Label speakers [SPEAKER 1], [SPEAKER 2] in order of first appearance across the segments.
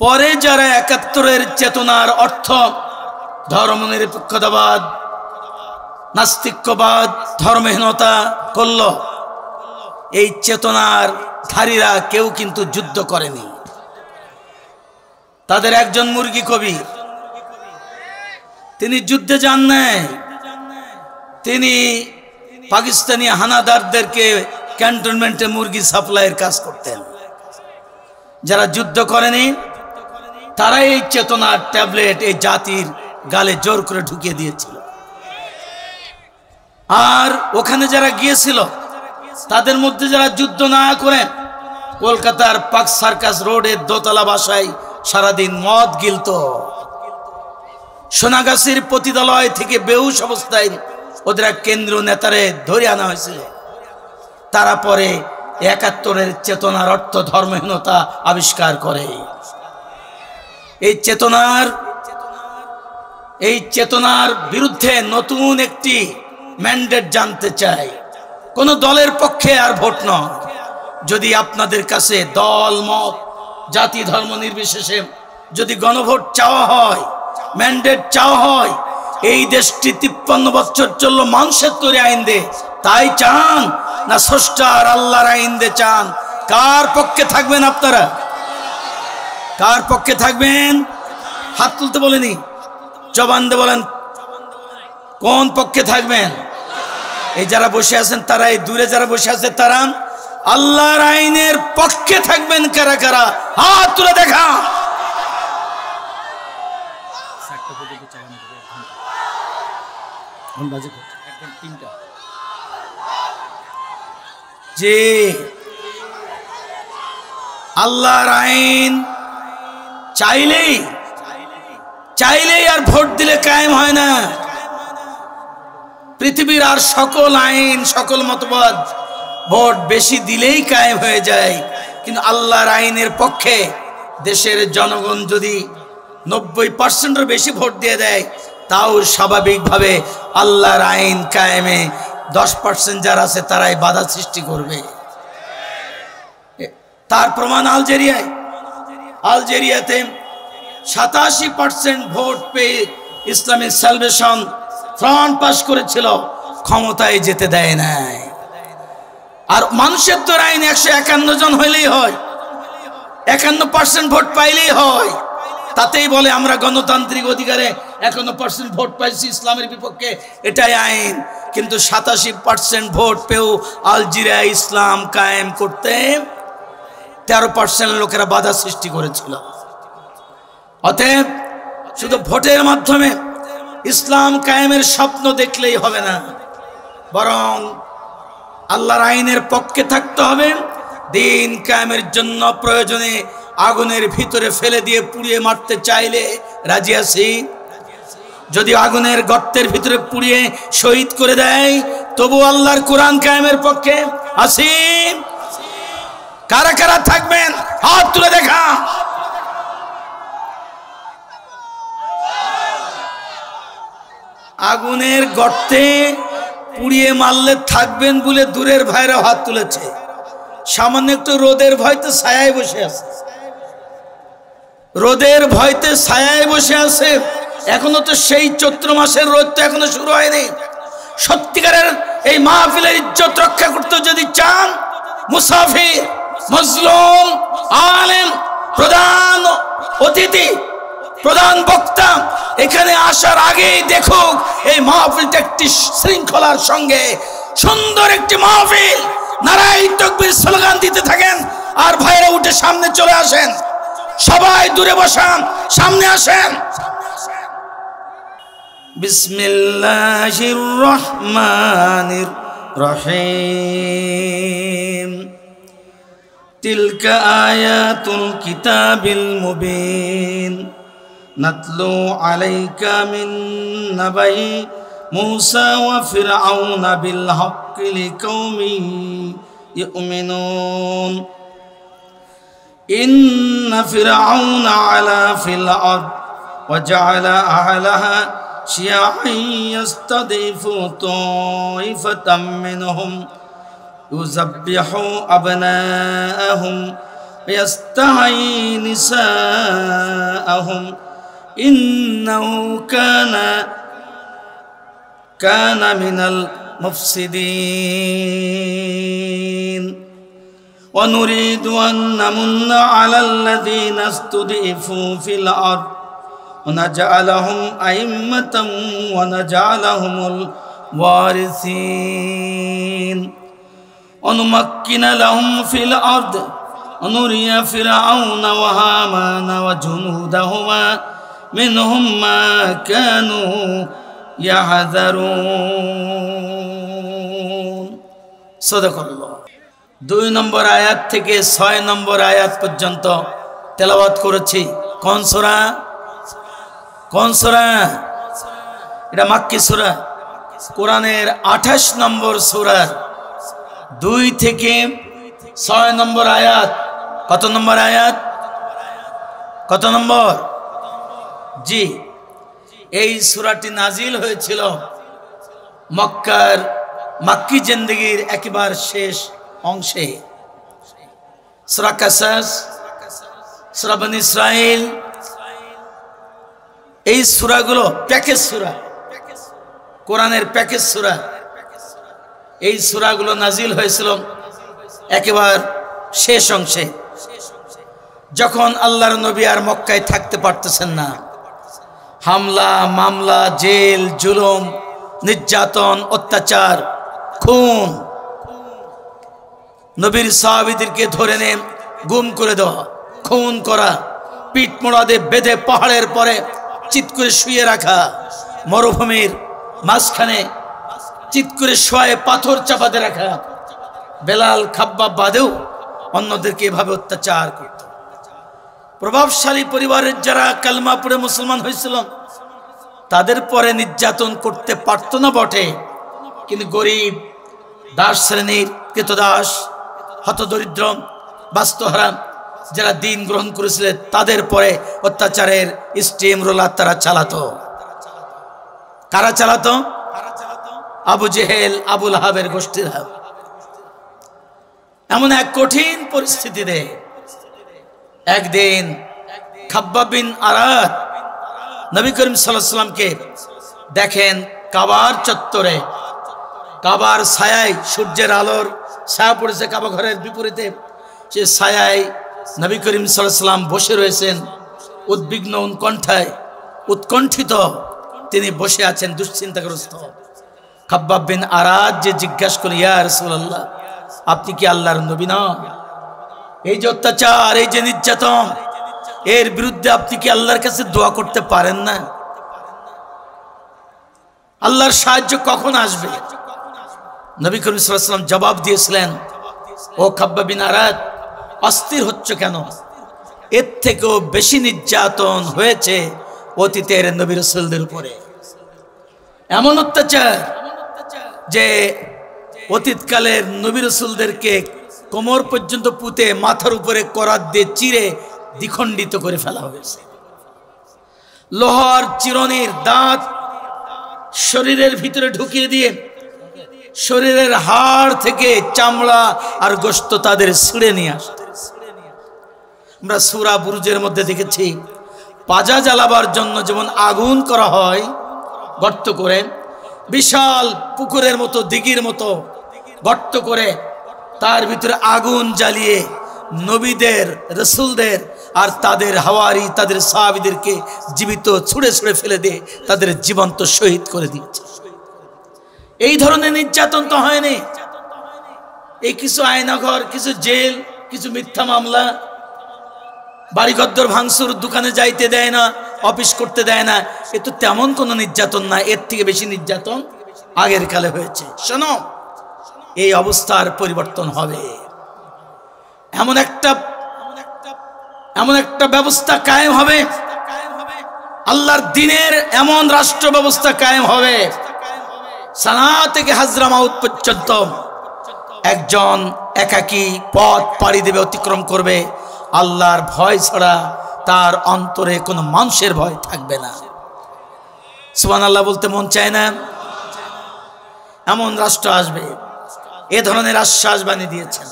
[SPEAKER 1] পরে যারা ৭১-এর চেতনার অর্থ ধর্মনিরপেক্ষতাবাদ, নাস্তিক্যবাদ, ধর্মহীনতা করল, এই চেতনার ধারীরা কেউ কিন্তু যুদ্ধ করেনি। তাদের একজন মুরগি কবি, তিনি যুদ্ধে যান নাই, তিনি পাকিস্তানি হানাদারদেরকে ক্যান্টনমেন্টে মুরগি সাপ্লাইয়ের কাজ করতেন। যারা যুদ্ধ করেনি তারা এই চেতনার ট্যাবলেট এই জাতির গালে জোর করে ঢুকিয়ে দিয়েছিল। আর ওখানে যারা গিয়েছিল তাদের মধ্যে যারা যুদ্ধ না করে কলকাতার পার্ক সার্কাস রোডের দোতলা বাসায় সারাদিন মদ গিলত, সোনাগাছির পতিতালয় থেকে বেহুশ অবস্থায় ওদের এক কেন্দ্রীয় নেতারে ধরে আনা হয়েছিল। তারা পরে ৭১-এর চেতনার অর্থ ধর্মহীনতা আবিষ্কার করে। এই চেতনার বিরুদ্ধে নতুন একটি ম্যান্ডেট জানতে চাই। কোন দলের পক্ষে আর ভোট নয়। যদি আপনাদের কাছে দল মত জাতি ধর্ম নির্বিশেষে যদি গণভোট চাওয়া হয়, ম্যান্ডেট চাওয়া হয়, এই দেশটি ৫৩ বছর চললো মানুষের তৈরি আইন দে, তাই চান না স্রষ্টার আল্লাহর আইন দে চান? কার পক্ষে থাকবেন আপনারা? কার পক্ষে থাকবেন? হাত তুলতে বলেনি, জবান দিয়ে বলেন কোন পক্ষে থাকবেন। এই যারা বসে আছেন তারা, এই দূরে যারা বসে আছে তারা আল্লাহর আইনের পক্ষে থাকবেন কারা কারা? হাত তুলে দেখা। যে আল্লাহর আইন চাইলেই আর ভোট দিলে কায়েম হয় না। পৃথিবীর আর সকল আইন সকল মতবাদ ভোট বেশি দিলেই কায়েম হয়ে যায়, কিন্তু আল্লাহর আইনের পক্ষে দেশের জনগণ যদি ৯০%-এর বেশি ভোট দিয়ে দেয়, তাও স্বাভাবিকভাবে আল্লাহর আইন কায়েমে ১০% যারা আছে তারাই বাধা সৃষ্টি করবে। তার প্রমাণ আলজেরিয়াতে ৮৭% ভোট পেয়ে ইসলামিক সালভেশন ফ্রন্ট পাস করেছিল, ক্ষমতায় যেতে দেয় নাই। আর মানুষের তো আইন ১৫১ জন হইলেই হয়, ৫১% ভোট পাইলেই হয়, তাতেই বলে আমরা গণতান্ত্রিক অধিকারে ৫১% ভোট পাইছি ইসলামের বিপক্ষে, এটাই আইন। কিন্তু ৮৭% ভোট পেয়েও আলজেরিয়া ইসলাম কায়েম করতে ১৩% লোকেরা বাধা সৃষ্টি করেছিল। অতএব শুধু ভোটের মাধ্যমে ইসলাম কায়েমের স্বপ্ন দেখলেই হবে না, বরং আল্লাহর আইনের পক্ষে থাকতে হবে। দিন কায়েমের জন্য প্রয়োজনে আগুনের ভিতরে ফেলে দিয়ে পুড়িয়ে মারতে চাইলে রাজি আছি। যদি আগুনের গর্তের ভিতরে পুড়িয়ে শহীদ করে দেয়, তবু আল্লাহর কোরআন কায়েমের পক্ষে আছি। কারা কারা থাকবেন হাত তুলে দেখা। আগুনের গর্তে পুড়িয়ে মারলে থাকবেন বলে দূরের ভাইরা হাত তুলেছে। সামান্য একটু রোদের ভয়তে ছায়ায় বসে আছে, রোদের ভয়তে ছায়ায় বসে আছে। এখনো তো সেই চৈত্র মাসের রোদ তো এখনো শুরু হয়নি। সত্যিকারের এই মাহফিলের ইজ্জত রক্ষা করতে যদি চান, মুসাফির, মজলুম, আলেম, প্রধান অতিথি, প্রধান বক্তা এখানে আসার আগেই দেখুক এই মাহফিলটা একটি শৃঙ্খলার সঙ্গে সুন্দর একটি মাহফিল। নারায়ে তাকবীর স্লোগান দিতে থাকেন আর ভাইরা উঠে সামনে চলে আসেন। সবাই দূরে বসান, সামনে আসেন। বিসমিল্লাহির রহমানির রহিম। তিলকা আয়াতুল কিতাবিল মুবিন নাতলু আলাইকা মিন নাবাই মুসা ওয়া ফিরআউন বিল হক্কি লিকাওমিন ইউমিনুন। ইন্না ফিরআউন আলা ফিল আরদ ওয়া জাআলা আহলাহা শিয়া'আন ইস্তাদিফু তা'iফাতাম মিনহুম ইউযাব্বিহু আবনাআহুম ইয়াস্তাহি নিসাআহুম ইন্নাহু কানা মিনাল মুফসিদিন ওয়া নুরিদু আন নামুন্না আলাল্লাযীনা ইসতুদঈফু ফিল আরদ ওয়া নাজআলাহুম আইম্মাতাম ওয়া নাজআলাহুমুল ওয়ারিসিন ওয়া নুমাক্কিনা লাহুম ফিল আরদ ওয়া নুরিয়া ফিরআউনা ওয়া হামানা ওয়া জুনুদাহুমা মিনহুম মা কানু ইয়াহযারুন। সাদাকাল্লাহ। 2 নম্বর আয়াত থেকে 6 নম্বর আয়াত পর্যন্ত তেলাওয়াত করেছি। কোন সূরা? কোন সূরা? এটা মাক্কি সূরা, কোরআনের 28 নম্বর সূরা, 2 থেকে 6 নম্বর আয়াত। কত নম্বর আয়াত? কত নম্বর? জি, এই সূরাটি নাজিল হয়েছিল মক্কার মাক্কি জিন্দেগীর একেবারে শেষ অংশে। সূরা কাসাস, সূরা বনী ইসরাইল, এই সূরাগুলো প্যাকেজ সূরা, কোরআনের প্যাকেজ সূরা। এই সূরাগুলো নাজিল হয়েছিল একেবারে শেষ অংশে, যখন আল্লাহর নবী আর মক্কায় থাকতে পারতেছেন না। হামলা, মামলা, জেল, জুলুম, নির্যাতন, অত্যাচার, খুন, নবীর সাহাবীদেরকে ধরে নিয়ে গুম করে দেওয়া, খুন করা, পিঠ মোড়াদে বেঁধে পাহাড়ের পরে চিৎ করে শুয়ে রাখা, মরুভূমির মাঝখানে চিৎ করে শোয়ে পাথর চাপাতে রাখা, বেলাল, খাব্বাব বাদেও অন্যদেরকে এভাবে অত্যাচার করত। প্রভাবশালী পরিবারের যারা কালমা পড়ে মুসলমান হয়েছিল তাদের পরে নির্যাতন করতে পারত না বটে, কিন্তু গরিব, দাস শ্রেণীর, কৃতদাস, হতদরিদ্র, বাস্তুহারা যারা দিন গ্রহণ করেছিলেন তাদের পরে অত্যাচারের স্টিম রোলার তারা চালাতো। কারা চালাতো? আবু জেহেল, আবু লাহাবের গোষ্ঠীরা। এমন এক কঠিন পরিস্থিতিতে একদিন খাব্বাব বিন আরাত নবী করিম সাল্লাল্লাহু আলাইহি সাল্লামকে দেখেন কাবার চত্বরে, কাবার ছায়ায়, সূর্যের আলোর ছায়া পড়েছে কাবা ঘরের বিপরীতে, সে ছায়ায় নবী করিম সাল্লাল্লাহু আলাইহি সাল্লাম বসে রয়েছেন, উদ্বিগ্ন, উৎকণ্ঠিত তিনি বসে আছেন, দুশ্চিন্তাগ্রস্ত। খাব্বাব বিন আরাত যে জিজ্ঞাসা করে, ইয়া রাসূলুল্লাহ, আপনি কি আল্লাহর নবী না? এই যে অত্যাচার, এই যে নির্যাতন, এর বিরুদ্ধে আপনি কি আল্লাহর কাছে দোয়া করতে পারেন না? আল্লাহর সাহায্য কখন আসবে? নবী করিম সাল্লাল্লাহু আলাইহি ওয়াসাল্লাম জবাব দিয়েছিলেন, ও খাব্বাব বিন আরাত, অস্থির হচ্ছ কেন? এর থেকেও বেশি নির্যাতন হয়েছে অতীতের নবী রাসূলদের উপরে। এমন অত্যাচার যে অতীতকালের নবী রাসূলদেরকে কোমর পর্যন্ত পুঁতে মাথার উপরে করাত দিয়ে চিরে দ্বিখণ্ডিত করে ফেলা হয়েছে। লোহার চিরুনির দাঁত শরীরের ভিতরে ঢুকিয়ে দিয়ে শরীরের হাড় থেকে চামড়া আর গোশত তাদের ছিঁড়ে নিয়ে আসতে। আমরা সূরা বুরুজের মধ্যে দেখেছি, পাজা জ্বালাবার জন্য যেমন আগুন করা হয় গর্ত করে, বিশাল পুকুরের মতো, দিঘির মতো গর্ত করে তার ভিতরে আগুন জ্বালিয়ে নবীদের, রাসূলদের আর তাদের হাওয়ারি, তাদের সাহাবীদেরকে জীবিত ছুঁড়ে ছুঁড়ে ফেলে দিয়ে তাদের জীবন্ত শহীদ করে দিয়েছে। এই ধরনের নির্যাতন তো হয়নি। এই কিছু আয়নাঘর, কিছু জেল, কিছু মিথ্যা মামলা, বাড়িঘর ভাঙচুর, দোকানে যাইতে দেয় না, অফিস করতে দেয় না, এ তো তেমন কোনো নির্যাতন না। এর থেকে বেশি নির্যাতন আগের কালে হয়েছে। শোনো, এই অবস্থার পরিবর্তন হবে। এমন একটা ব্যবস্থা কায়েম হবে, আল্লাহর দ্বীনের এমন রাষ্ট্র ব্যবস্থা কায়েম হবে, সানা থেকে হাজরামাউত পর্যন্ত একজন একাকী পথ পাড়ি দেবে, অতিক্রম করবে। আল্লাহর ভয় ছাড়া তার অন্তরে কোনো মানুষের ভয় থাকবে না। সুবহানাল্লাহ বলতে মন চায় না? এমন রাষ্ট্র আসবে, এ ধরনের আশ্বাস বাণী দিয়েছেন।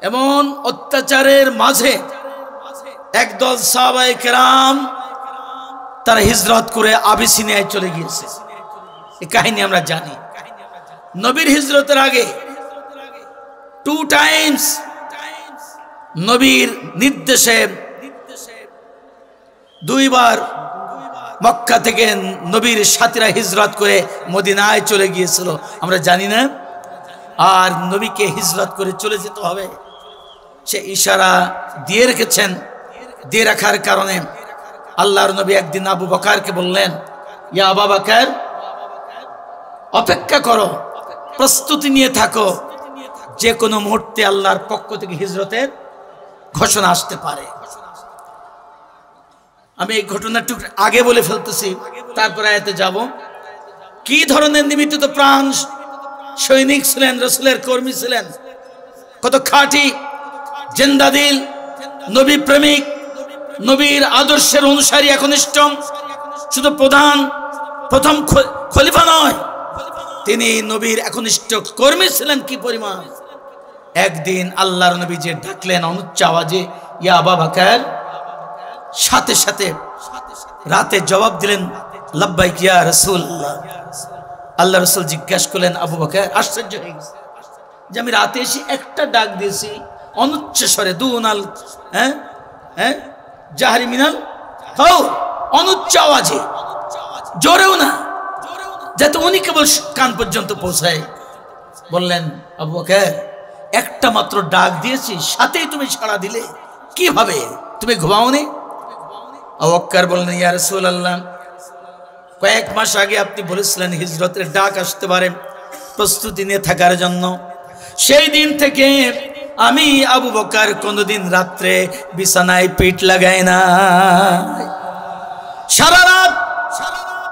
[SPEAKER 1] এমন অত্যাচারের মাঝে একদল সাহাবায়ে কেরাম তারা হিজরত করে আবিসিনিয়ায় চলে গিয়েছে। এই কাহিনী আমরা জানি। নবীর হিজরতের আগে 2 টাইমস নবীর নির্দেশে 2 বার মক্কা থেকে নবীর সাথীরা হিজরত করে মদিনায় চলে গিয়েছিল, আমরা জানি না। আর নবীকে হিজরত করে চলে যেতে হবে, সে ইশারা দিয়ে রেখেছেন। দিয়ে রাখার কারণে আল্লাহর নবী একদিন আবু বকরকে বললেন, ইয়া আবু বকর, অপেক্ষা করো, প্রস্তুতি নিয়ে থাকো, যে কোনো মুহূর্তে আল্লাহর পক্ষ থেকে হিজরতের ঘোষণা আসতে পারে। আমি এই ঘটনাটুকু আগে বলে ফেলতেছি, তারপর আয়াতে যাব। কি ধরনের নিবেদিত প্রাণ সৈনিক ছিলেন, রাসূলের কর্মী ছিলেন, কত খাঁটি জিন্দাদিল নবী প্রেমিক, নবীর আদর্শের অনুসারী একনিষ্ঠ। শুধু প্রথম খলিফা নয়, তিনি নবীর একনিষ্ঠ কর্মী ছিলেন কি পরিমাণ। একদিন আল্লাহর নবী যে ডাকলেন অনুচ্চ আওয়াজে, ইয়া আবু বকর, সাথে সাথে রাতে জবাব দিলেন, লাব্বাইক ইয়া রাসূলুল্লাহ। আল্লাহ রাসূল জিজ্ঞাসা করলেন, আবু বকর, আশ্চর্য হয়ে গেছে যে আমি রাতে এসে একটা ডাক দিয়েছি অনুচ্চ স্বরে, দুনাল জাহরি মিনাল কাউল, অনুচ্চ আওয়াজে, জোরেও না, যাতে উনি কেবল কান পর্যন্ত পৌঁছায়। বললেন, আবু বকর, একটা মাত্র ডাক দিয়েছি, সাথেই তুমি সাড়া দিলে, কিভাবে? তুমি ঘুমাওনি? আবু বকর বললেন, ইয়া রাসূলুল্লাহ, কয়েক মাস আগে আপনি বলেছিলেন হিজরতের ডাক আসতে পারে, প্রস্তুতি নিয়ে থাকার জন্য। সেই দিন থেকে আমি আবু বকর কোনোদিন রাত্রে বিছানায় পিঠ লাগাই না। সারা রাত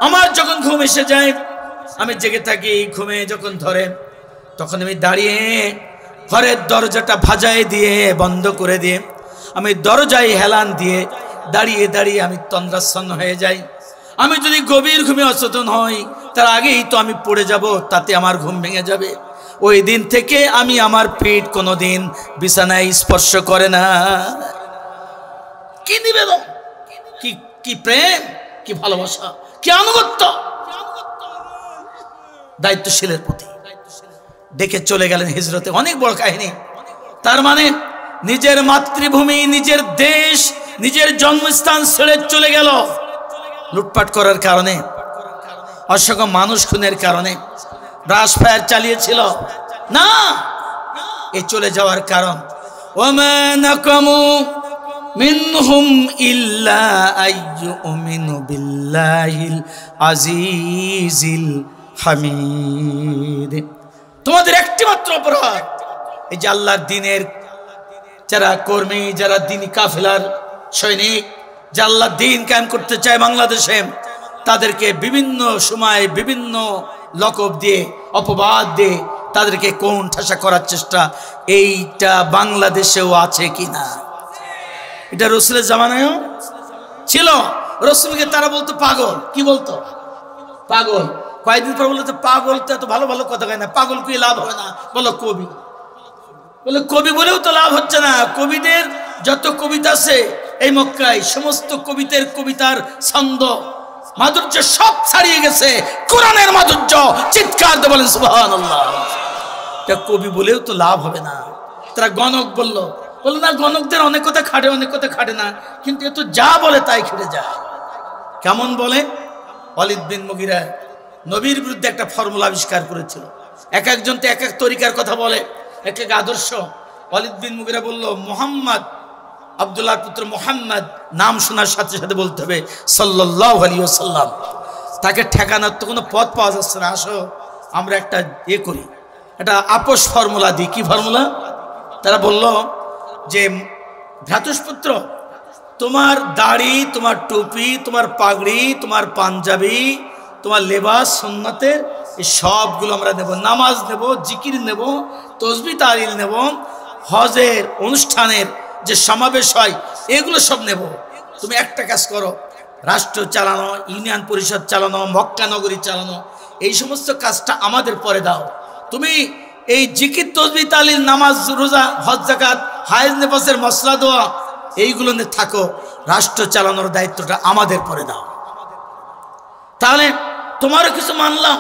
[SPEAKER 1] আমার যখন ঘুম এসে যায়, আমি জেগে থাকি, ঘুমে যখন ধরে তখন আমি দাঁড়িয়ে ঘরের দরজাটা ভাজায় দিয়ে বন্ধ করে দিয়ে আমি দরজায় হেলান দিয়ে দাঁড়িয়ে দাঁড়িয়ে আমি তন্দ্রাচ্ছন্ন হয়ে যাই। আমি যদি গভীর ঘুমে অচেতন হই, তার আগেই তো আমি পড়ে যাব, তাতে আমার ঘুম ভেঙে যাবে। ওই দিন থেকে আমি আমার পিঠ কোনোদিন বিছানায় স্পর্শ করে না। কি নিবেদন, কি প্রেম, কি ভালোবাসা, কি আনুগত্য দায়িত্বশীলের প্রতি। ডেকে চলে গেলেন হিজরতে। অনেক বড় কাহিনী। তার মানে নিজের মাতৃভূমি, নিজের দেশ, নিজের জন্মস্থান ছেড়ে চলে গেল লুটপাট করার কারণে, অসংখ্য মানুষ খুনের কারণে, ব্রাশ ফায়ার চালিয়েছিল না। এ চলে যাওয়ার কারণ, ওমা নাকামু মিনহুম ইল্লা আইয়ুমিনু বিল্লাহিল আজিজিল হামিদ। তোমাদের একটি মাত্র অপরাধ, এই যে আল্লাহর দ্বীনের যারা কর্মী, যারা দ্বীনি কাফেলার সৈনিক, যে আল্লাহর দ্বীন কায়েম করতে চায় বাংলাদেশে, তাদেরকে বিভিন্ন সময় বিভিন্ন লকব দিয়ে, অপবাদ দিয়ে তাদেরকে কোণ ঠাসা করার চেষ্টা, এইটা বাংলাদেশেও আছে কিনা? এটা রসুলের জামানায়ও ছিল। রসুলকে তারা বলতো পাগল। কি বলতো? পাগল। কয়েকদিন পর বলতো পাগল তো এত ভালো ভালো কথা কয় না, পাগল কি লাভ হয় না, বলো কবি। বলে কবি বলেও তো লাভ হচ্ছে না। কবিদের যত কবিতা আছে এই মক্কায়, সমস্ত কবিতার ছন্দ মাধুর্য সব ছাড়িয়ে গেছে কোরআনের মাধুর্য। চিৎকার দিয়ে বলেন সুবহানাল্লাহ। এটা কবি বলেও তো লাভ হবে না। তারা গণক বললো না, গণকদের অনেক কথা খাটে, অনেক কথা খাটে না, কিন্তু এ তো যা বলে তাই খেটে যায়। কেমন বলে? ওয়ালিদ বিন মুগিরা নবীর বিরুদ্ধে একটা ফর্মুলা আবিষ্কার করেছিল। এক একজন তো এক এক তরিকার কথা বলে, এক এক আদর্শ। ওয়ালিদ বিন মুগিরা বলল, মুহাম্মদ, আব্দুল্লাহর পুত্র মুহাম্মদ নাম শোনার সাথে সাথে বলতে হবে সাল্লাল্লাহু আলাইহি ওয়াসাল্লাম। তাকে ঠেকানোর তো কোনো পথ পাওয়া যাচ্ছে না। আসো আমরা একটা করি, একটা আপোষ ফর্মুলা দিই। কি ফর্মুলা? তারা বলল যে ভ্রাতুষ্পুত্র, তোমার দাড়ি, তোমার টুপি, তোমার পাগড়ি, তোমার পাঞ্জাবি, তোমার লেবাস সুন্নতের, এই সবগুলো আমরা নেব। নামাজ নেব, জিকির নেব, তসবিহ তাহলিল নেব, হজের অনুষ্ঠানের যে সমাবেশ হয় এগুলো সব নেব। তুমি একটা কাজ করো, রাষ্ট্র চালানো, ইউনিয়ন পরিষদ চালানো, মক্কা নগরী চালানো, এই সমস্ত কাজটা আমাদের পরে দাও। তুমি এই জিকির তসবিহ তালিল নামাজ রোজা হজ যাকাত হায়েজ নেফাসের মশলা দোয়া এইগুলো নিয়ে থাকো, রাষ্ট্র চালানোর দায়িত্বটা আমাদের পরে দাও। তাহলে তোমারও কিছু মানলাম,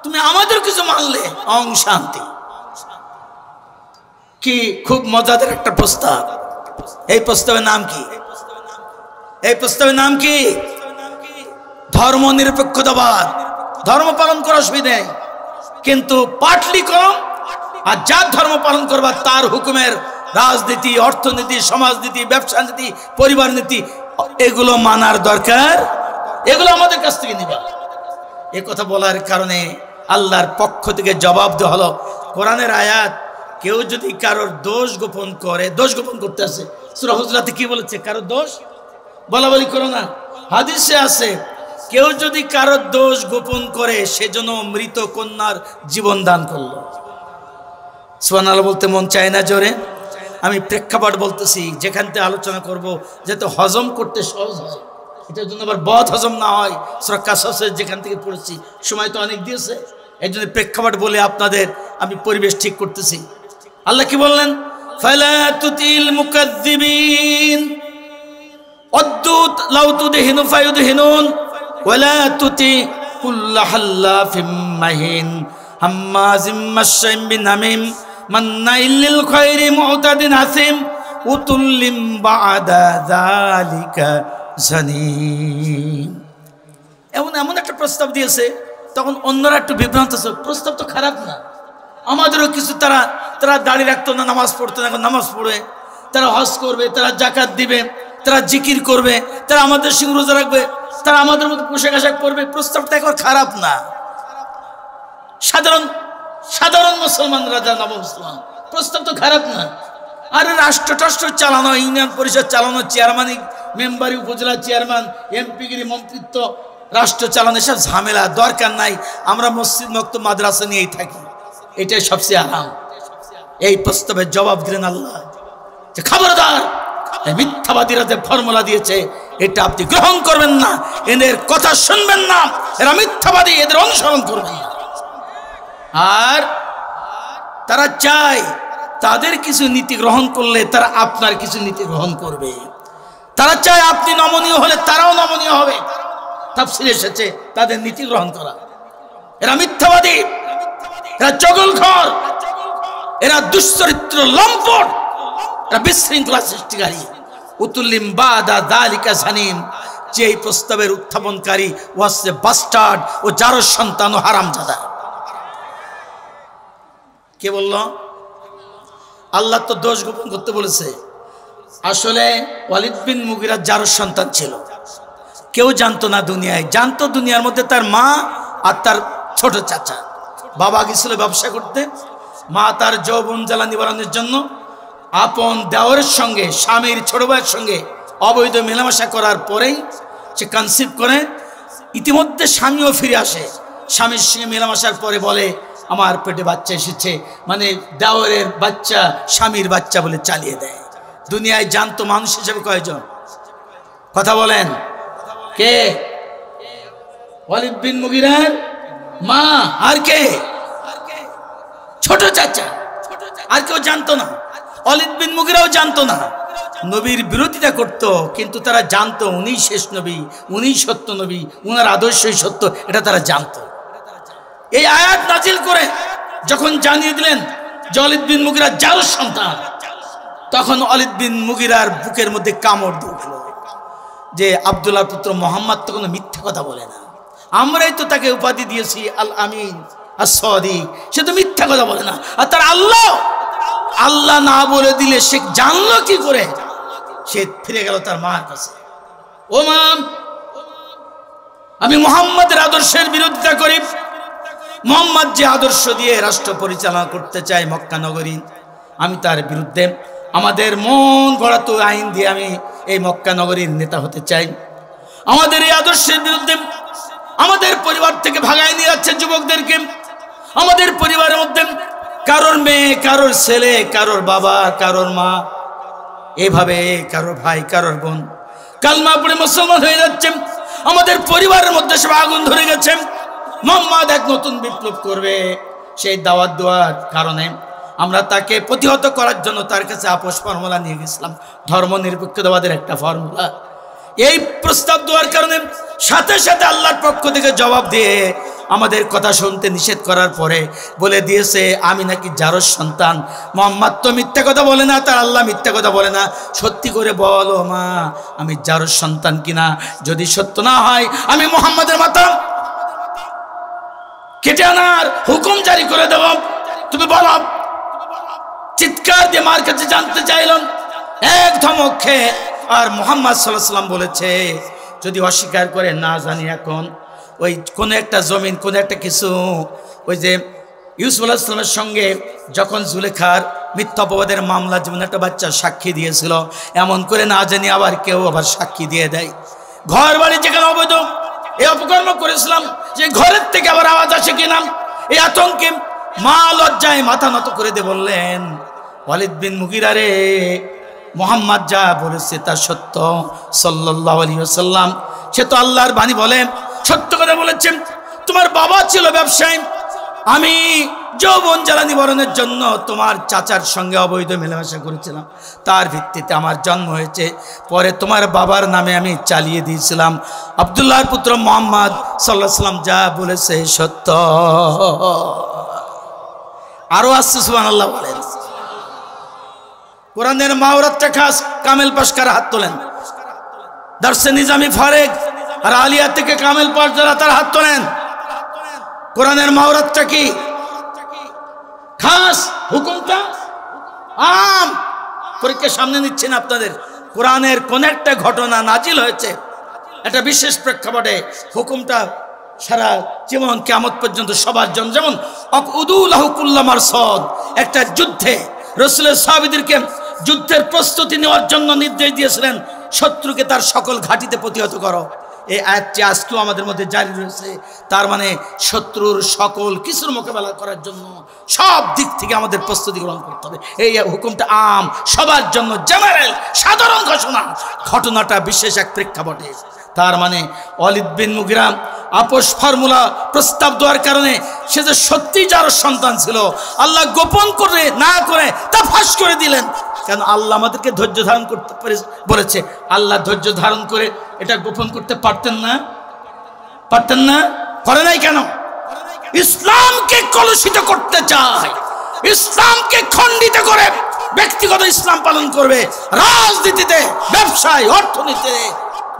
[SPEAKER 1] তুমি আমাদের কিছু মানলে, অং শান্তি। কি খুব মজাদার একটা প্রস্তাব। এই প্রস্তাবের নাম কি? এই প্রস্তাবের নাম কি? ধর্ম নিরপেক্ষতাবাদ। ধর্ম পালন করার অসুবিধা নেই, কিন্তু পাটলি কম, আর যার ধর্ম পালন করবা তার হুকুমের রাজনীতি, অর্থনীতি, সমাজনীতি, ব্যবসা নীতি, পরিবার নীতি এগুলো মানার দরকার, এগুলো আমাদের কাছ থেকে নিবা। এ কথা বলার কারণে আল্লাহর পক্ষ থেকে জবাব দেওয়া হলো, কোরআনের আয়াত, কেউ যদি কারোর দোষ গোপন করে, দোষ গোপন করতে আছে, সূরা হুজরাতে কি বলেছে? কারোর দোষ বলা বলি করো না। হাদিসে আছে, কেউ যদি কারোর দোষ গোপন করে সেজন্য মৃত কন্যার জীবন দান করলো। সুবহানাল্লাহ বলতে মন চায় না জোরে? আমি প্রেক্ষাপট বলতেছি, যেখান থেকে আলোচনা করব যাতে হজম করতে সহজ হয়, এটার জন্য আবার বদ হজম না হয়। সূরা কাসাসের যেখান থেকে পড়েছি, সময় তো অনেক দিয়েছে, এই জন্য প্রেক্ষাপট বলে আপনাদের আমি পরিবেশ ঠিক করতেছি। আল্লাহ কি বললেন? ফালা তুতিল মুকাজ্জিবিন উদ্দুত লাউ তুদহিনু ফায়ুদহিনুন ওয়ালা তুতি কুল্লা হাল্লাফিম মাহিন হাম্মাজিম মাশাইম বিনামিম মান্নাইল লিল খায়রি মুতাদিন আসিম উতুল্লিম বাদা যালিকা জানিম। এমন একটা প্রস্তাব দিয়েছে, তখন অন্যরা একটু বিভ্রান্ত হচ্ছে। প্রস্তাব তো খারাপ না, আমাদেরও কিছু তারা দাড়ি রাখতো না, নামাজ পড়তো না, এখন নামাজ পড়বে, তারা হজ করবে, তারা জাকাত দিবে, তারা জিকির করবে, তারা আমাদের সঙ্গে রোজা রাখবে, তারা আমাদের মতো পোশাক আশাক করবে। প্রস্তাবটা একবার খারাপ না। সাধারণ মুসলমানরা যা নবমুসলমান, প্রস্তাব তো খারাপ না। আরে রাষ্ট্র চালানো, ইউনিয়ন পরিষদ চালানো, চেয়ারম্যান মেম্বারি, উপজেলা চেয়ারম্যান, এমপিগিরি, মন্ত্রিত্ব, রাষ্ট্র চালানো, সব ঝামেলা দরকার নাই। আমরা মসজিদ মক্তব মাদ্রাসা নিয়েই থাকি, এটাই সবচেয়ে আরাম। এই প্রস্তাবের জবাব দিলেন আল্লাহ যে খবরদার, মিথ্যাবাদীরা যে ফর্মুলা দিয়েছে এটা আপনি গ্রহণ করবেন না, এদের কথা শুনবেন না, এরা মিথ্যাবাদী, এদের অনুসরণ করবেন না। আর তারা চায় তাদের কিছু নীতি গ্রহণ করলে তারা আপনার কিছু নীতি গ্রহণ করবে। তারা চায় আপনি নমনীয় হলে তারাও নমনীয় হবে। তাফসীরে এসেছে তাদের নীতি গ্রহণ করা। এরা মিথ্যাবাদী, এরা চগলখোর, এরা দুশ্চরিত্র, লম্পট, এরা বিশৃঙ্খলা সৃষ্টিকারী। উতুল্লিম বাদা যালিকা জানিম, যে এই প্রস্তাবের উত্থাপনকারী ও হচ্ছে বাস্টার্ড ও জারজ সন্তান ও হারামজাদা। কে বলল? আল্লাহ তো দোষ গোপন করতে বলেছে। আসলে ওয়ালিদ বিন মুগিরা জারজ সন্তান ছিল, কেউ জানতো না দুনিয়ায়। জানতো দুনিয়ার মধ্যে তার মা আর তার ছোট চাচা। বাবা গেছিল ব্যবসা করতে, মা তার যৌবন জ্বালা নিবারণের জন্য আপন দেওরের সঙ্গে, স্বামীর ছোট ভাইয়ের সঙ্গে অবৈধ মেলামেশা করার পরেই সে কনসিভ করে। ইতিমধ্যে স্বামীও ফিরে আসে, স্বামীর সঙ্গে মেলামেশার পরে বলে আমার পেটে বাচ্চা এসেছে, মানে দেওরের বাচ্চা স্বামীর বাচ্চা বলে চালিয়ে দেয়। দুনিয়ায় জানতো মানুষ হিসেবে কয়জন? কথা বলেন, কে? ওয়ালিদ বিন মুগিরার মা, আর কে? ছোট চাচা। আর কেউ জানতো না। ওয়ালিদ বিন মুগিরাও জানতো না। নবীর বিরোধিতা করত, কিন্তু তারা জানতো উনি শেষ নবী, উনি সত্য নবী, উনার আদর্শই সত্য, এটা তারা জানতো। এই আয়াত নাজিল করে যখন জানিয়ে দিলেন যে ওয়ালিদ বিন মুগিরা জারজ সন্তান, তখন ওয়ালিদ বিন মুগিরার বুকের মধ্যে কামড় ঢুকল যে আব্দুল্লাহর পুত্র মোহাম্মদ তো কোনো মিথ্যা কথা বলে না, আমরাই তো তাকে উপাধি দিয়েছি আল আমিন as-সাদিক, সে তো মিথ্যা কথা বলে না। আর তার আল্লাহ না বলে দিলে সে জানলো কি করে? সে ফিরে গেল তার মার কাছে। ও মা, আমি মুহাম্মাদের আদর্শের বিরোধিতা করি। মুহাম্মদ যে আদর্শ দিয়ে রাষ্ট্র পরিচালনা করতে চায় মক্কা নগরী, আমি তার বিরুদ্ধে। আমাদের মন গড়া তো আইন দিয়ে আমি এই মক্কা নগরীর নেতা হতে চাই। আমাদের এই আদর্শের বিরুদ্ধে আমাদের পরিবার থেকে ভাগায় নিয়ে যাচ্ছে যুবকদেরকে। আমাদের পরিবারের মধ্যে কারোর মেয়ে, কারোর ছেলে, কারোর বাবা, কারোর মা, এভাবে কারোর ভাই, কারোর বোন কালমা পড়ে মুসলমান হয়ে যাচ্ছে। আমাদের পরিবারের মধ্যে সব আগুন ধরে গেছে। মুহাম্মদ এক নতুন বিপ্লব করবে, সেই দাওয়াত দেওয়ার কারণে আমরা তাকে প্রতিহত করার জন্য তার কাছে আপোষ ফর্মুলা নিয়ে গেছিলাম, ধর্মনিরপেক্ষতাবাদের একটা ফর্মুলা। এই প্রস্তাব দেওয়ার কারণে সাথে সাথে আল্লাহর পক্ষ থেকে জবাব দিয়ে আমাদের কথা শুনতে নিষেধ করার পরে বলে দিয়েছে আমি নাকি জারজ সন্তান। মোহাম্মদ তো মিথ্যা কথা বলে না, তার আল্লাহ মিথ্যা কথা বলে না, সত্যি করে বলো মা আমি জারজ সন্তান কিনা, যদি সত্য না হয় আমি মুহাম্মাদের মাথা কেটে আনার হুকুম জারি করে দেব, তুমি বলো। চিৎকার দিয়ে মার কাছে জানতে চাইলাম, এক ধমক খেয়ে। আর মুহাম্মদ সাল্লাল্লাহু আলাইহি ওয়াসাল্লাম বলেছে যদি অস্বীকার করে না জানি এখন ওই কোন একটা জমিন কোন একটা কিছু, ওই যে ইউসুফ আলাইহিস সালামের সঙ্গে যখন জুলেখার মিথ্যা অপবাদের মামলা যেমন একটা বাচ্চা সাক্ষী দিয়েছিল, এমন করে না জানি আবার কেউ আবার সাক্ষী দিয়ে দেয়। ঘর বাড়ি যেখানে অবৈধ এই অপকর্ম করেছিলাম, যে ঘরের থেকে আবার আওয়াজ আসে কিনা, এই আতঙ্কে মা লজ্জায় মাথা নত করে দিয়ে বললেন ওয়ালিদ বিন মুগিরা রে, মুহাম্মদ যা বলেছে তা সত্য সাল্লাল্লাহু আলাইহি ওয়াসাল্লাম, সে তো আল্লাহর বাণী বলে সত্য কথা বলেছেন। তোমার বাবা ছিল ব্যবসায়ী, আমি যৌবন জ্বালা নিবারণের জন্য তোমার চাচার সঙ্গে অবৈধ মেলামেশা করেছিলাম, তার ভিত্তিতে আমার জন্ম হয়েছে, পরে তোমার বাবার নামে আমি চালিয়ে দিয়েছিলাম। আব্দুল্লাহর পুত্র মুহাম্মদ সাল্লাল্লাহু আলাইহি ওয়াসাল্লাম যা বলেছে সত্য। আরো আসছে সুবহানাল্লাহ বলেন। কোরআনের মাওরাতটা খাস কামেল পাশ কারা হাত তোলেন, দারসে নিজামি ফারেক আর আলিয়া থেকে কামেল পাশ যারা তার হাত তোলেন। কোরআনের মাওরাতটা কি খাস হুকুমটা আম পরীক্ষার সামনে নিচ্ছেন আপনাদের। কোরআনের কোন একটা ঘটনা নাজিল হয়েছে একটা বিশেষ প্রেক্ষাপটে, হুকুমটা সারা জীবন কিয়ামত পর্যন্ত সবার জন্য। যেমন উদুলাহু কুল্লা মারসাদ, একটা যুদ্ধে রাসূলের সাহাবীদেরকে যুদ্ধের প্রস্তুতি নেওয়ার জন্য নির্দেশ দিয়েছিলেন, শত্রুকে তার সকল ঘাঁটিতে প্রতিহত করো। এই আয়াতটি আজকেও আমাদের মধ্যে জারি রয়েছে। তার মানে শত্রুর সকল কিছুর মোকাবেলা করার জন্য সব দিক থেকে আমাদের প্রস্তুতি গ্রহণ করতে হবে। এই হুকুমটা আম, সবার জন্য জেনারেল, সাধারণ ঘোষণা। ঘটনাটা বিশেষ এক প্রেক্ষাপটে। তার মানে ওয়ালিদ বিন মুগিরা আপোষ ফর্মুলা প্রস্তাব দেওয়ার কারণে সে যে সত্যি যার সন্তান ছিল, আল্লাহ গোপন করে না করে তা ফাঁস করে দিলেন। কেন আল্লাহ আমাদেরকে ধৈর্য ধারণ করতে বলেছে, আল্লাহ ধৈর্য ধারণ করে এটা গোপন করতে পারতেন না? পারতেন না? করে নাই কেন? ইসলামকে কলুষিত করতে চায়, ইসলামকে খণ্ডিত করে ব্যক্তিগত ইসলাম পালন করবে, রাজনীতিতে, ব্যবসায়, অর্থনীতিতে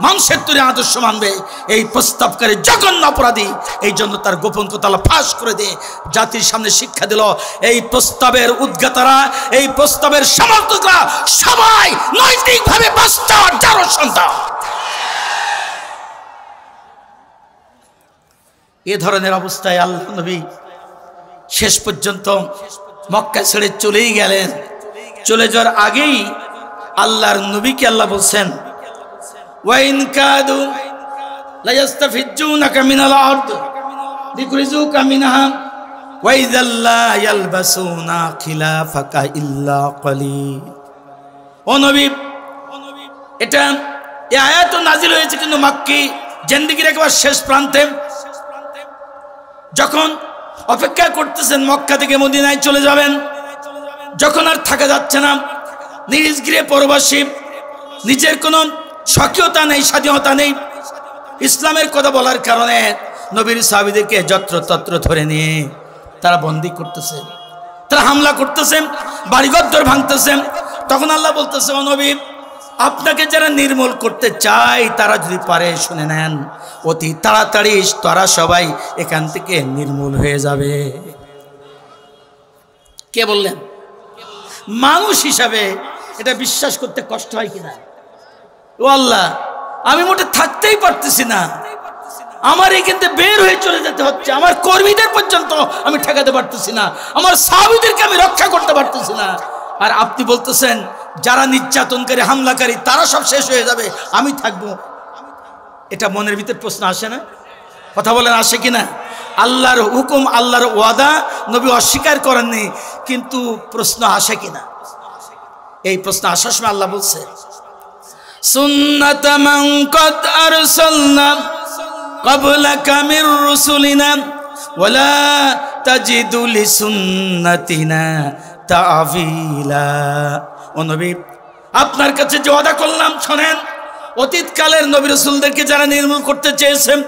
[SPEAKER 1] মানুষের তৈরি আদর্শ মানবে, এই প্রস্তাবকারী জঘন্য অপরাধী। এই জন্য তার গোপন কথা ফাঁস করে দিয়ে জাতির সামনে শিক্ষা দিল। এই প্রস্তাবের উদ্গাতারা, এই প্রস্তাবের সমর্থকরা সবাই নৈতিকভাবে বাস্তব যার সন্তান। এ ধরনের অবস্থায় আল্লাহ নবী শেষ পর্যন্ত মক্কা ছেড়ে চলেই গেলেন। চলে যাওয়ার আগেই আল্লাহর নবীকে আল্লাহ বলছেন ওয়াইন কাদু লায়াস্তাফিজুনাকা মিনাল আরদ লিখরিজুকা মিনহা ওয়াইযাল্লা ইয়ালবাসুনা খিলাফাকা ইল্লা কলিল। ও নবী, এটা এই আয়াত নাজিল হয়েছে কিন্তু মক্কি জিন্দেগির একেবারে শেষ প্রান্তে, যখন অপেক্ষা করতেছেন মক্কা থেকে মদিনায় চলে যাবেন, যখন আর থাকা যাচ্ছে না, নিজ গৃহে পরবাসী, নিজের কোনো স্বকীয়তা নেই, স্বাধীনতা নেই। ইসলামের কথা বলার কারণে নবীর সাহাবীদেরকে যত্রতত্র ধরে নিয়ে তারা বন্দী করতেছে, তারা হামলা করতেছেন, বাড়িঘর ভাঙতেছেন। তখন আল্লাহ বলতেছে ও নবী, আপনাকে যারা নির্মূল করতে চায় তারা যদি পারে শুনে নেন, অতি তাড়াতাড়ি তারা সবাই এখান থেকে নির্মূল হয়ে যাবে। কে বললেন? মানুষ হিসাবে এটা বিশ্বাস করতে কষ্ট হয় কিনা? ও আল্লাহ, আমি মোটে থাকতেই পারতেছি না, আমার এখানে বের হয়ে চলে যেতে হচ্ছে, আমার কর্মীদের পর্যন্ত আমি ঠেকাতে পারতেছি না, আমার সাহাবীদেরকে আমি রক্ষা করতে পারতেছি না, আর আপনি বলতেছেন যারা নির্যাতনকারী, হামলাকারী তারা সব শেষ হয়ে যাবে, আমি থাকবো। এটা মনের ভিতর প্রশ্ন আসে না? কথা বলেন, আসে কিনা? আল্লাহর হুকুম, আল্লাহর ওয়াদা নবী অস্বীকার করেননি, কিন্তু প্রশ্ন আসে কিনা? এই প্রশ্ন আসার সময় আল্লাহ বলছে সুন্নাতা মান ক্বাদ আরসালনা ক্বাবলাকা মির রুসুলিনা ওয়ালা তাজিদু লিসুন্নাতিনা তাআবিলা। ও নবী, আপনার কাছে যে ওয়াদা করলাম শোনেন। অতীতকালের নবী রাসূলদেরকে যারা নির্মূল করতে চেয়েছেন,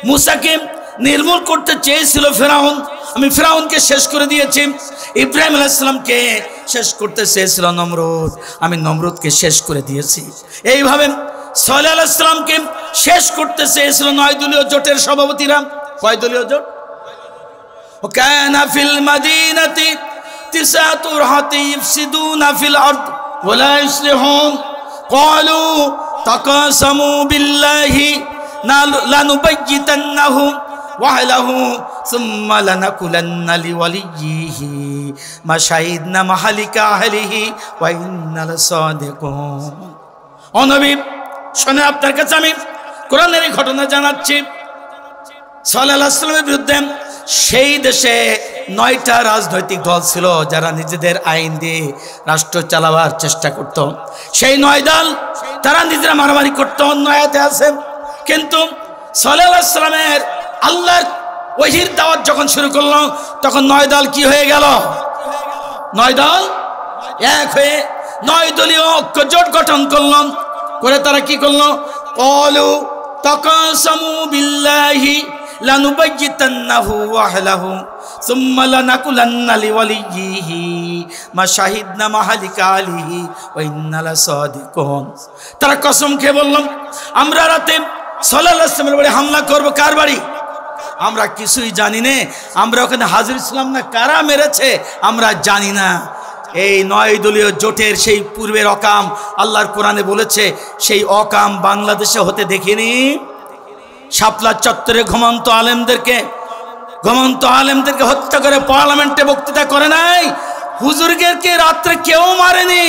[SPEAKER 1] মুসাকে নির্মূল করতে চেয়েছিল ফেরাউন, আমি ফেরাউনকে শেষ করে দিয়েছি। ইব্রাহিম আলাইহিস সালামকে শেষ করতে চেয়েছিল নমরুদ, আমি নমরুদকে শেষ করে দিয়েছি। এইভাবে সালেহ আলাইহিস সালামকে শেষ করতে চেয়েছিল 9 দলীয় জোটের সভাপতিরা। কয় দলীয় জোট? ওয়াকানা ফিল মাদিনাতি তিসআতু রাহাতি ইফসিদুনা ফিল আরদ ওয়া লা ইসলিহুন ক্বালু তাকাসামু বিল্লাহি লানুবাইয়িতান্নাহু ওয়া আহলিহি সুম্মা লানাকুলান্না লিওয়ালিয়িহি মা শাহিদনা মাহালিকা আহলিহি ওয়া ইন্না লাসাদিকুন। ও নবী, শুনে আপনার কাছে আমি কোরআনের এই ঘটনা জানাচ্ছি। সাল্লাল্লাহু আলাইহি ওয়াসাল্লামের বিরুদ্ধে সেই দেশে 9টা রাজনৈতিক দল ছিল যারা নিজেদের আইন দিয়ে রাষ্ট্র চালাবার চেষ্টা করত। সেই 9 দল তারা নিজেরা মারামারি করত, অন্য আয়াতে আছে। কিন্তু সাল্লাল্লাহু আলাইহি ওয়াসাল্লামের আল্লাহর ওহীর দাওয়াত যখন শুরু করলো, তখন 9 দল কি হয়ে গেল? 9 দল এক হয়ে 9 দলীয় ঐক্য জোট গঠন করলো। করে তারা কি করলো? ক্বালু তাকাসামু বিল্লাহি লানুবাইয়িতান্নাহু ওয়া আহলিহি সুম্মা লানাকুলান্না লিওয়ালিয়িহি মা শাহিদনা মাহালিকা আহলিহি ওয়া ইন্না লাসাদিকুন। তারা কসম খেয়ে বলল, আমরা রাতে সাল্লাল্লাহু আলাইহি ওয়াসাল্লামের বাড়ি হামলা করব। কার বাড়ি? আমরা কিছুই জানি না। আমরা ওখানে হাজির ছিলাম না, কারা মেরেছে আমরা জানি না। এই 9 দলীয় জোটের সেই পূর্বের অকাম আল্লাহর কোরআনে বলেছে, সেই অকাম বাংলাদেশে হতে দেখিনি। শাপলা চত্বরে ঘুমন্ত আলেমদেরকে হত্যা করে পার্লামেন্টে বক্তৃতা করে নাই। হুজুরদেরকে রাত্রে কেউ মারেনি,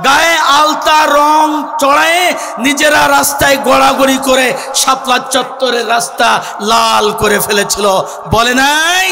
[SPEAKER 1] গায়ে আলতা রং চড়ায় নিজেরা রাস্তায় গড়াগড়ি করে শাপলা চত্বরের রাস্তা লাল করে ফেলেছিল, বলে নাই?